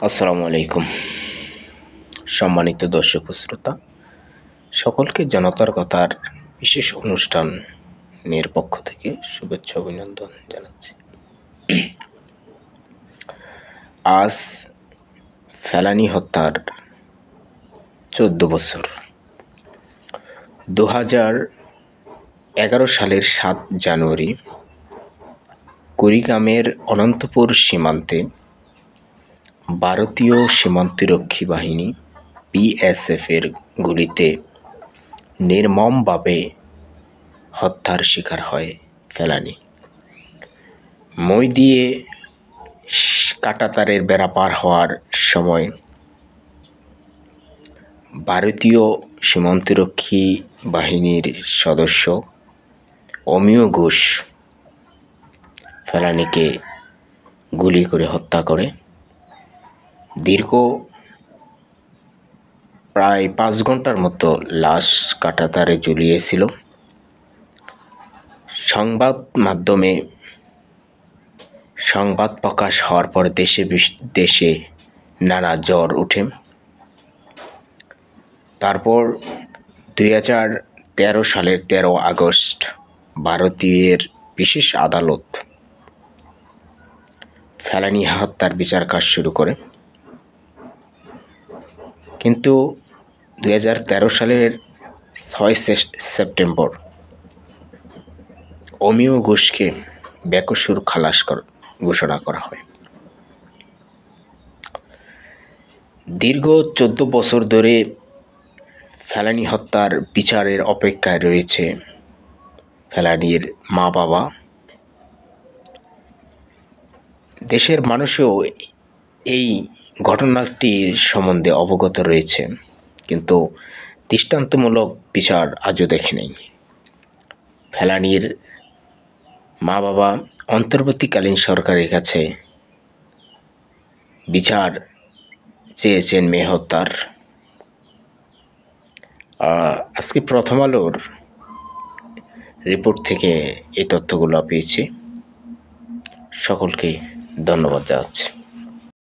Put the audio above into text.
আসসালামু আলাইকুম। সম্মানিত দর্শক ও শ্রোতা সকলকে জনতার কথার বিশেষ অনুষ্ঠানের পক্ষ থেকে শুভেচ্ছা অভিনন্দন জানাচ্ছি। আজ ফেলানী হত্যার 14 বছর। 2011 সালের 7 জানুয়ারি কুড়িগ্রামের অনন্তপুর সীমান্তে ভারতীয় সীমান্তরক্ষী বাহিনী বিএসএফের গুলিতে নির্মমভাবে হত্যার শিকার হয় ফেলানী। মই দিয়ে কাঁটাতারের বেড়া পার হওয়ার সময় ভারতীয় সীমান্তরক্ষী বাহিনীর সদস্য অমিয় ঘোষ ফেলানীকে গুলি করে হত্যা করে। দীর্ঘ প্রায় 5 ঘন্টার মতো লাশ কাঁটাতারে ঝুলিয়েছিল। সংবাদ মাধ্যমে সংবাদ প্রকাশ হওয়ার পর দেশে নানা জ্বর ওঠে। তারপর 2013 সালের 13 আগস্ট ভারতীয় বিশেষ আদালত ফেলানী হত্যার বিচার কাজ শুরু করে। কিন্তু 2013 সালের 6 সেপ্টেম্বর অমিয় ঘোষকে বেকসুর খালাস ঘোষণা করা হয়। দীর্ঘ 14 বছর ধরে ফেলানী হত্যার বিচারের অপেক্ষায় রয়েছে ফেলানীর মা বাবা। দেশের মানুষও এই ঘটনাটির সম্বন্ধে অবগত রয়েছে, কিন্তু দৃষ্টান্তমূলক বিচার আজও দেখেনি। ফেলানীর মা বাবা অন্তর্বর্তীকালীন সরকারের কাছে বিচার চেয়েছেন মেয়ে হত্যার। আজকে প্রথম আলোর রিপোর্ট থেকে এই তথ্যগুলো পেয়েছি। সকলকে ধন্যবাদ জানাচ্ছি।